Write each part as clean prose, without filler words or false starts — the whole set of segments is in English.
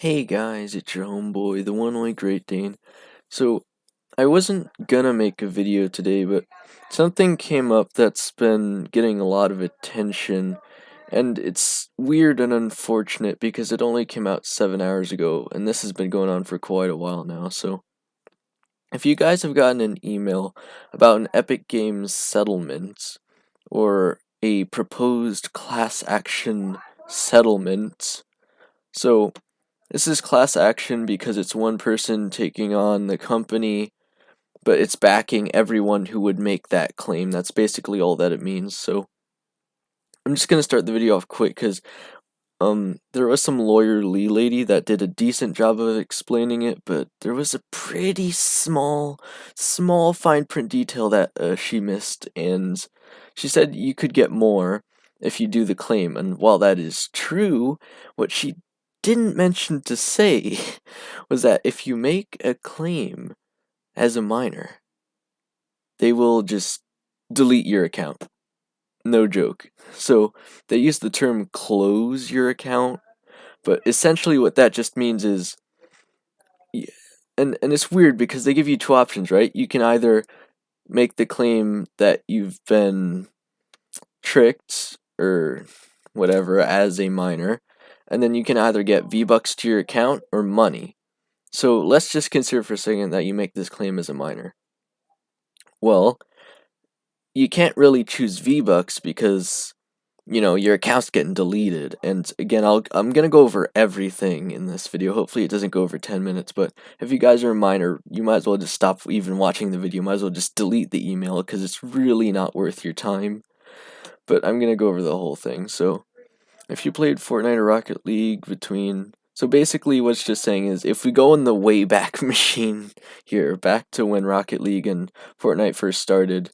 Hey guys, it's your homeboy, the one way Great Dane. So, I wasn't gonna make a video today, but something came up that's been getting a lot of attention, and it's weird and unfortunate because it only came out 7 hours ago, and this has been going on for quite a while now. So, if you guys have gotten an email about an Epic Games settlement, or a proposed class action settlement, so this is class action because it's one person taking on the company, but it's backing everyone who would make that claim. That's basically all that it means. So I'm just gonna start the video off quick because there was some lawyer Lee lady that did a decent job of explaining it, but there was a pretty small fine print detail that she missed, and she said you could get more if you do the claim. And while that is true, what she didn't mention to say was that if you make a claim as a minor, they will just delete your account. No joke. So they use the term close your account, but essentially what that just means is, and it's weird because they give you two options, right? You can either make the claim that you've been tricked or whatever as a minor, and then you can either get V-Bucks to your account or money. So let's just consider for a second that you make this claim as a minor. Well, you can't really choose V-Bucks because your account's getting deleted. And again, I'm gonna go over everything in this video. Hopefully it doesn't go over 10 minutes, but if you guys are a minor, you might as well just stop even watching the video. Might as well just delete the email because it's really not worth your time. But I'm gonna go over the whole thing. So if you played Fortnite or Rocket League so basically what it's just saying is if we go in the Wayback Machine here, back to when Rocket League and Fortnite first started,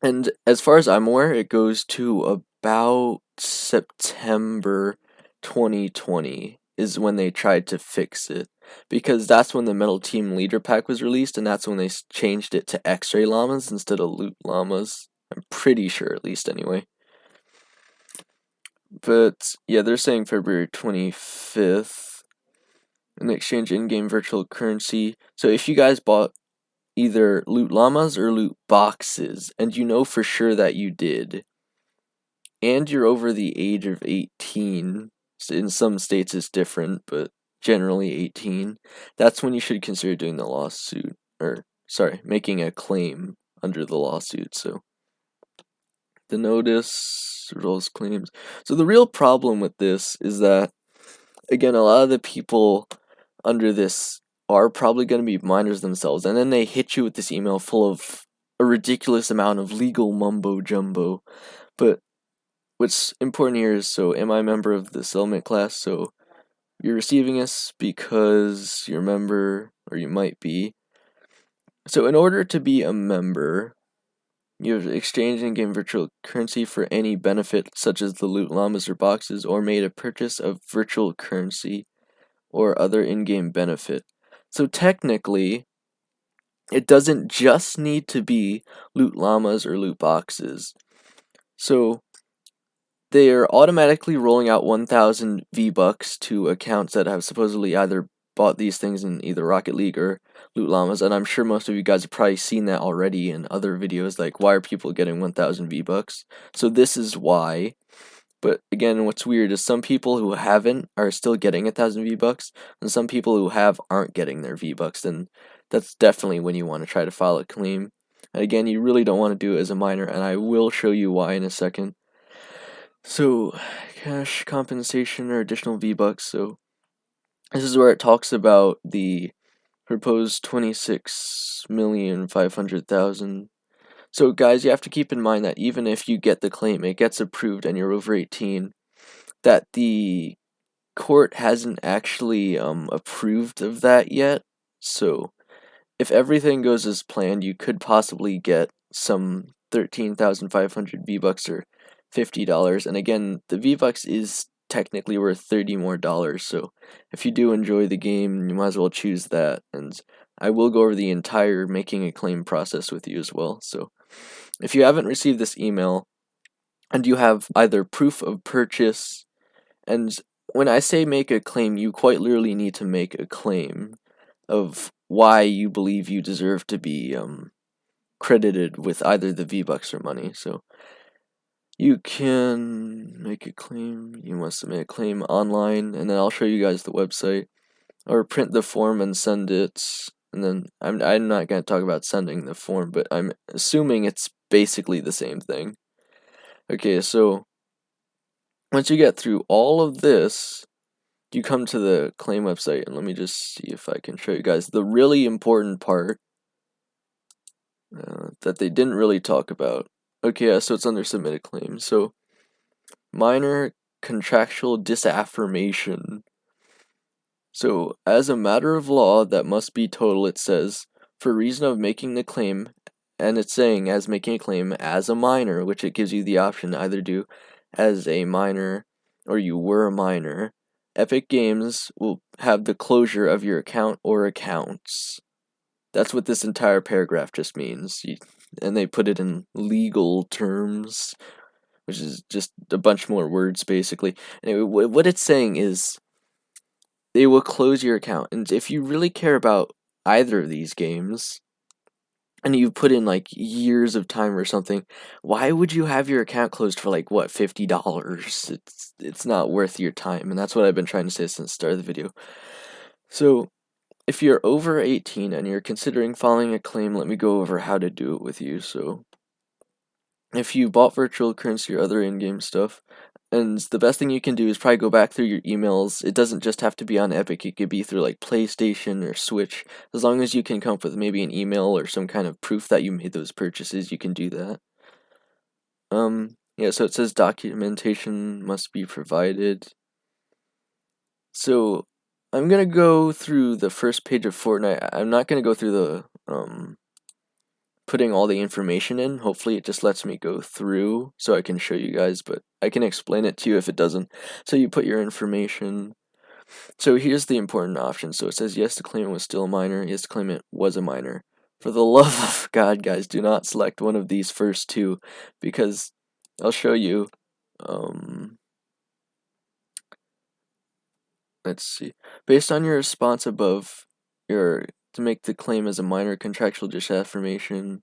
and as far as I'm aware, it goes to about September 2020 is when they tried to fix it. Because that's when the Metal Team Leader Pack was released, and that's when they changed it to X-Ray Llamas instead of Loot Llamas. I'm pretty sure, at least, anyway. But, yeah, they're saying February 25th. And exchange in-game virtual currency. So if you guys bought either Loot Llamas or Loot Boxes, and you know for sure that you did, and you're over the age of 18, in some states it's different, but generally 18, that's when you should consider doing the lawsuit, or, sorry, making a claim under the lawsuit. So, the notice, rules, claims. So, the real problem with this is that, again, a lot of the people under this are probably going to be minors themselves, and then they hit you with this email full of a ridiculous amount of legal mumbo jumbo. But what's important here is, so am I a member of the settlement class? So you're receiving this because you're a member, or you might be. So in order to be a member, you have exchanged in-game virtual currency for any benefit, such as the Loot Llamas or Boxes, or made a purchase of virtual currency or other in-game benefit. So technically, it doesn't just need to be Loot Llamas or Loot Boxes. So they are automatically rolling out 1,000 V-Bucks to accounts that have supposedly either bought these things in either Rocket League or Loot Llamas, and I'm sure most of you guys have probably seen that already in other videos, like why are people getting 1,000 V-Bucks? So this is why. But again, what's weird is some people who haven't are still getting 1,000 V-Bucks, and some people who have aren't getting their V-Bucks, then that's definitely when you want to try to file a claim. And again, you really don't want to do it as a minor, and I will show you why in a second. So, cash compensation or additional V-Bucks. So, this is where it talks about the proposed 26,500,000. So, guys, you have to keep in mind that even if you get the claim, it gets approved and you're over 18, that the court hasn't actually approved of that yet. So, if everything goes as planned, you could possibly get some 13,500 V-Bucks or $50. And again, the V-Bucks is technically worth $30 more. So if you do enjoy the game, you might as well choose that. And I will go over the entire making a claim process with you as well. So if you haven't received this email and you have either proof of purchase, and when I say make a claim, you quite literally need to make a claim of why you believe you deserve to be credited with either the V-Bucks or money. So you can make a claim. You must submit a claim online, and then I'll show you guys the website, or print the form and send it. And then I'm not going to talk about sending the form, but I'm assuming it's basically the same thing. Okay, so once you get through all of this, you come to the claim website, and let me just see if I can show you guys the really important part that they didn't really talk about. Okay, yeah, so it's under submitted claim. So minor contractual disaffirmation. So as a matter of law that must be total, it says, for reason of making the claim, and it's saying as making a claim as a minor, which it gives you the option to either do as a minor or you were a minor. Epic Games will have the closure of your account or accounts. That's what this entire paragraph just means. And they put it in legal terms, which is just a bunch more words, basically. Anyway, what it's saying is they will close your account. And if you really care about either of these games, and you put in like years of time or something, why would you have your account closed for like what, $50? It's not worth your time, and that's what I've been trying to say since the start of the video. So if you're over 18 and you're considering filing a claim, let me go over how to do it with you. So if you bought virtual currency or other in-game stuff, and the best thing you can do is probably go back through your emails. It doesn't just have to be on Epic, it could be through like PlayStation or Switch. As long as you can come up with maybe an email or some kind of proof that you made those purchases, you can do that. Yeah, so it says documentation must be provided. So I'm gonna go through the first page of Fortnite. I'm not gonna go through the putting all the information in. Hopefully it just lets me go through so I can show you guys, but I can explain it to you if it doesn't. So you put your information. So here's the important option. So it says yes, the claimant was still a minor. Yes, the claimant was a minor. For the love of God, guys, do not select one of these first two, because I'll show you. Let's see. Based on your response above, to make the claim as a minor contractual disaffirmation.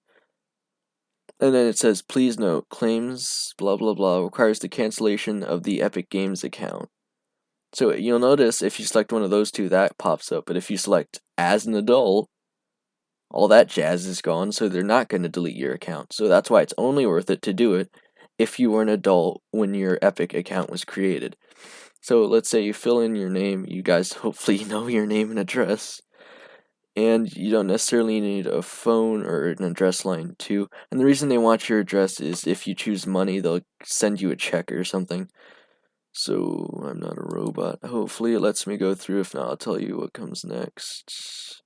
And then it says, please note, claims, blah, blah, blah, requires the cancellation of the Epic Games account. So you'll notice if you select one of those two, that pops up. But if you select as an adult, all that jazz is gone, so they're not going to delete your account. So that's why it's only worth it to do it if you were an adult when your Epic account was created. So let's say you fill in your name. You guys hopefully know your name and address. And you don't necessarily need a phone or an address line too. And the reason they want your address is if you choose money, they'll send you a check or something. So I'm not a robot. Hopefully it lets me go through. If not, I'll tell you what comes next.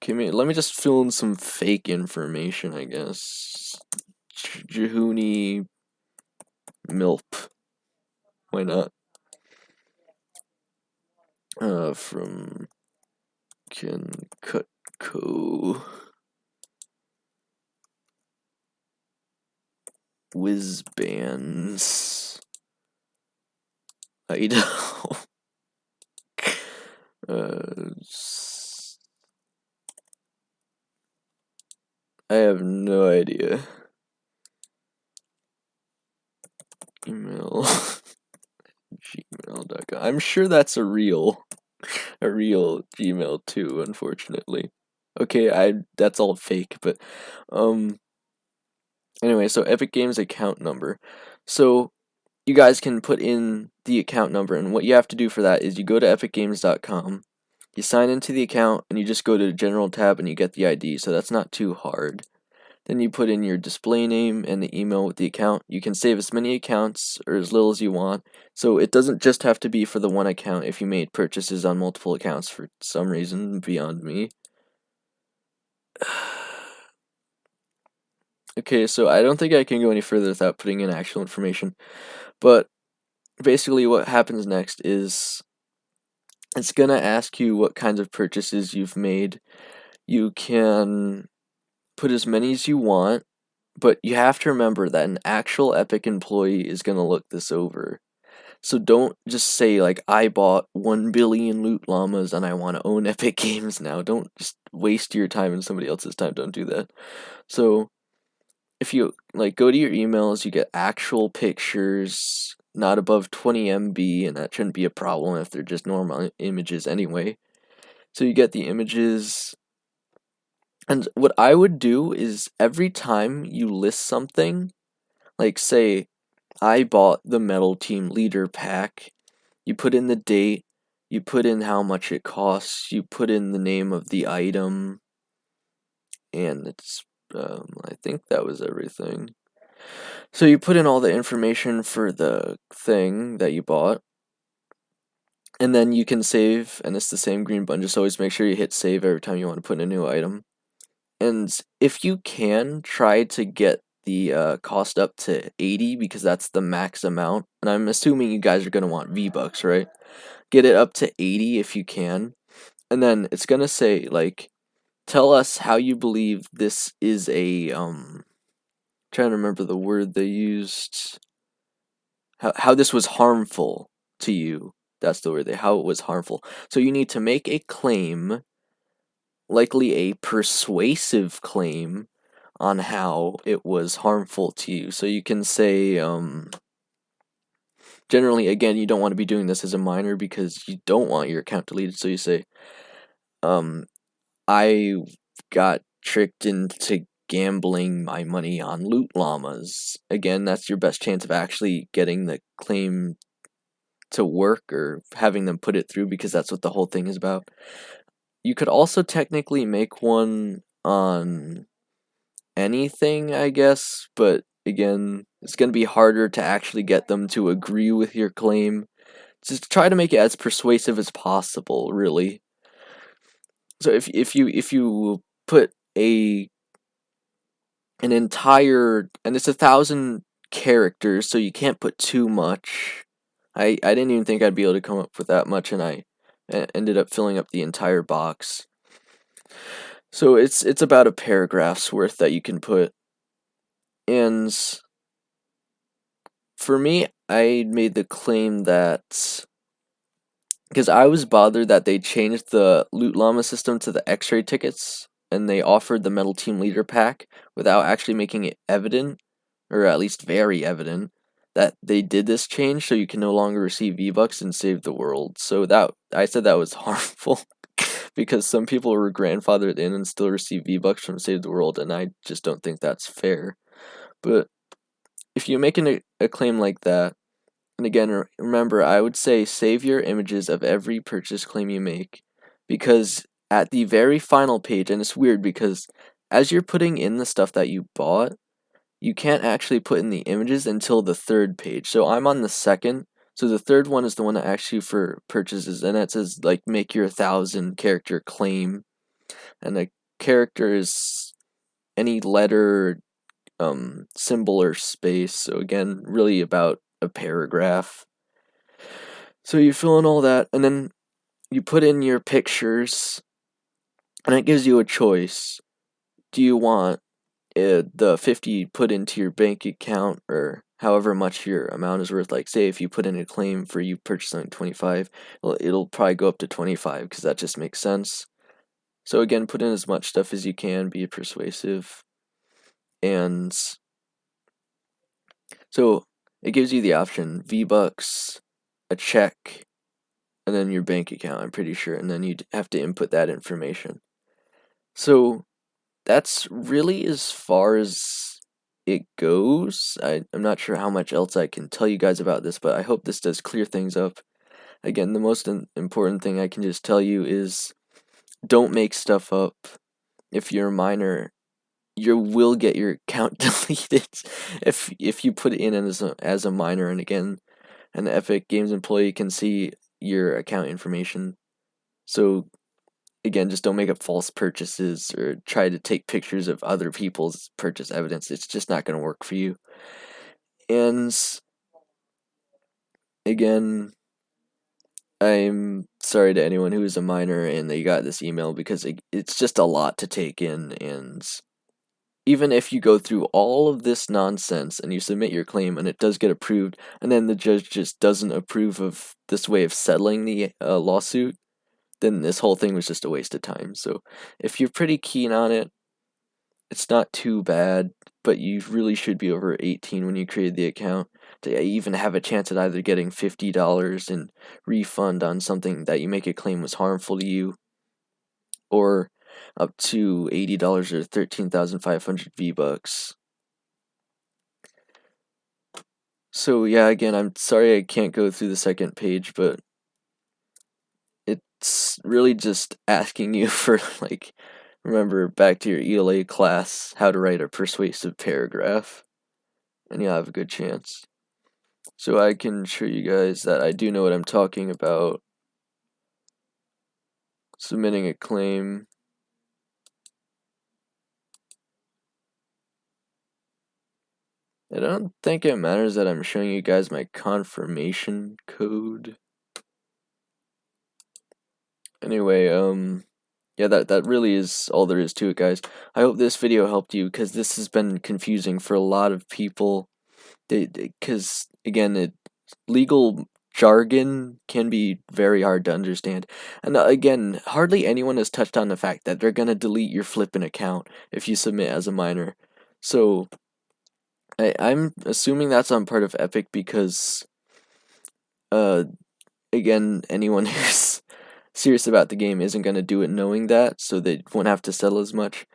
Okay, let me just fill in some fake information, I guess. Jehuni Milp. Why not? From Cutco. Whizbands. Idaho. I have no idea. Email. Gmail.com. I'm sure that's a real Gmail too, unfortunately. Okay, that's all fake, but anyway, so Epic Games account number. So you guys can put in the account number, and what you have to do for that is you go to epicgames.com, you sign into the account, and you just go to the general tab and you get the ID, so that's not too hard. Then you put in your display name and the email with the account. You can save as many accounts or as little as you want. So it doesn't just have to be for the one account if you made purchases on multiple accounts for some reason beyond me. Okay, so I don't think I can go any further without putting in actual information. But basically what happens next is it's going to ask you what kinds of purchases you've made. You can put as many as you want. But you have to remember that an actual Epic employee is going to look this over. So don't just say, like, I bought 1 billion loot llamas and I want to own Epic Games now. Don't just waste your time and somebody else's time. Don't do that. So if you, like, go to your emails, you get actual pictures, not above 20 MB, and that shouldn't be a problem if they're just normal images anyway. So you get the images. And what I would do is every time you list something, like, say, I bought the Metal Team Leader pack, you put in the date, you put in how much it costs, you put in the name of the item, and I think that was everything. So you put in all the information for the thing that you bought, and then you can save, and it's the same green button. Just always make sure you hit save every time you want to put in a new item. And if you can, try to get the cost up to 80 because that's the max amount. And I'm assuming you guys are going to want V-Bucks, right? Get it up to 80 if you can. And then it's going to say, like, tell us how you believe this is trying to remember the word they used. How this was harmful to you. That's the word, how it was harmful. So you need to make a claim, likely a persuasive claim, on how it was harmful to you. So you can say, generally, again, you don't want to be doing this as a minor because you don't want your account deleted. So you say, I got tricked into gambling my money on loot llamas. Again, that's your best chance of actually getting the claim to work or having them put it through because that's what the whole thing is about. You could also technically make one on anything, I guess, but again, it's going to be harder to actually get them to agree with your claim. Just try to make it as persuasive as possible, really. So if you put an entire, and it's 1,000 characters, so you can't put too much. I didn't even think I'd be able to come up with that much, and I ended up filling up the entire box. So it's about a paragraph's worth that you can put. And for me, I made the claim that because I was bothered that they changed the loot llama system to the X-ray tickets, and they offered the Metal Team Leader pack without actually making it evident, or at least very evident, that they did this change so you can no longer receive V-Bucks and save the world. So that I said that was harmful because some people were grandfathered in and still receive V-Bucks from Save the World, and I just don't think that's fair. But if you make a claim like that, and again, remember, I would say save your images of every purchase claim you make, because at the very final page, and it's weird because as you're putting in the stuff that you bought, you can't actually put in the images until the third page. So I'm on the second, so the third one is the one that asks you for purchases, and it says, like, make your 1,000 character claim, and a character is any letter, symbol, or space. So again, really about a paragraph. So you fill in all that, and then you put in your pictures, and it gives you a choice. Do you want the 50 put into your bank account, or however much your amount is worth? Like, say if you put in a claim for you purchasing 25, well, it'll probably go up to 25 because that just makes sense. So again, put in as much stuff as you can, be persuasive, and so it gives you the option V-Bucks, a check, and then your bank account, I'm pretty sure, and then you'd have to input that information. So that's really as far as it goes. I'm not sure how much else I can tell you guys about this, but I hope this does clear things up. Again, the most important thing I can just tell you is don't make stuff up. If you're a minor, you will get your account deleted if you put it in as a minor, and again, an Epic Games employee can see your account information. So again, just don't make up false purchases or try to take pictures of other people's purchase evidence. It's just not going to work for you. And again, I'm sorry to anyone who is a minor and they got this email because it's just a lot to take in, and even if you go through all of this nonsense and you submit your claim and it does get approved, and then the judge just doesn't approve of this way of settling the lawsuit, then this whole thing was just a waste of time. So if you're pretty keen on it, it's not too bad, but you really should be over 18 when you create the account to even have a chance at either getting $50 in refund on something that you make a claim was harmful to you, or up to $80 or 13,500 V-Bucks. So yeah, again, I'm sorry I can't go through the second page, but it's really just asking you for, like, remember back to your ELA class, how to write a persuasive paragraph, and you'll have a good chance. So I can show you guys that I do know what I'm talking about. Submitting a claim. I don't think it matters that I'm showing you guys my confirmation code. Anyway, yeah, that really is all there is to it, guys. I hope this video helped you, because this has been confusing for a lot of people. Because, again, legal jargon can be very hard to understand. And again, hardly anyone has touched on the fact that they're going to delete your flippin' account if you submit as a minor. So, I'm assuming that's on part of Epic because, again, anyone who's serious about the game isn't going to do it knowing that, so they won't have to settle as much.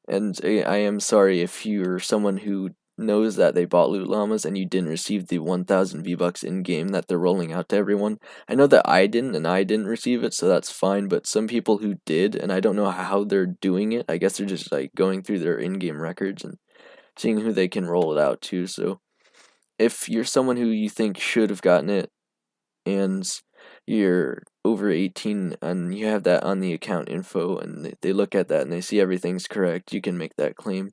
And I am sorry if you're someone who knows that they bought Loot Llamas and you didn't receive the 1,000 V-Bucks in-game that they're rolling out to everyone. I know that I didn't, and I didn't receive it, so that's fine, but some people who did, and I don't know how they're doing it. I guess they're just, like, going through their in-game records and seeing who they can roll it out to. So if you're someone who you think should have gotten it, and you're over 18 and you have that on the account info, and they look at that and they see everything's correct, you can make that claim.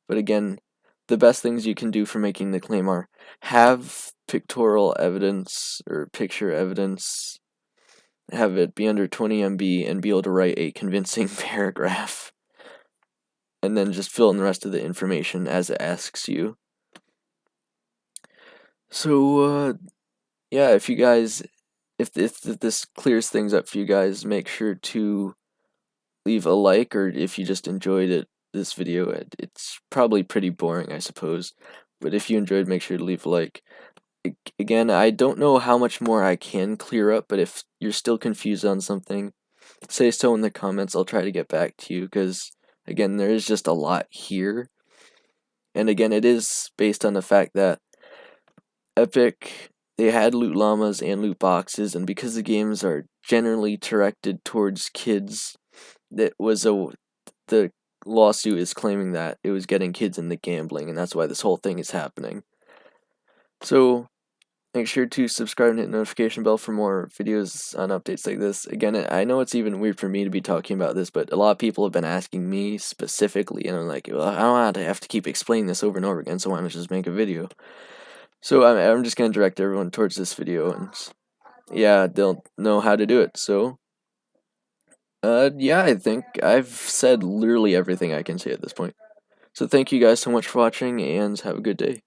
But again, the best things you can do for making the claim are have pictorial evidence or picture evidence, have it be under 20 MB, and be able to write a convincing paragraph, and then just fill in the rest of the information as it asks you. So yeah, if you guys, if this clears things up for you guys, make sure to leave a like, or if you just enjoyed this video, it's probably pretty boring, I suppose, but if you enjoyed, make sure to leave a like. Again, I don't know how much more I can clear up, but if you're still confused on something, say so in the comments. I'll try to get back to you, because again, there is just a lot here, and again, it is based on the fact that Epic, they had Loot Llamas and loot boxes, and because the games are generally directed towards kids, the lawsuit is claiming that it was getting kids into gambling, and that's why this whole thing is happening. So make sure to subscribe and hit the notification bell for more videos on updates like this. Again, I know it's even weird for me to be talking about this, but a lot of people have been asking me specifically, and I'm like, well, I don't want to have to keep explaining this over and over again, so why not just make a video? So I'm just going to direct everyone towards this video, and yeah, they'll know how to do it. So yeah, I think I've said literally everything I can say at this point. So thank you guys so much for watching, and have a good day.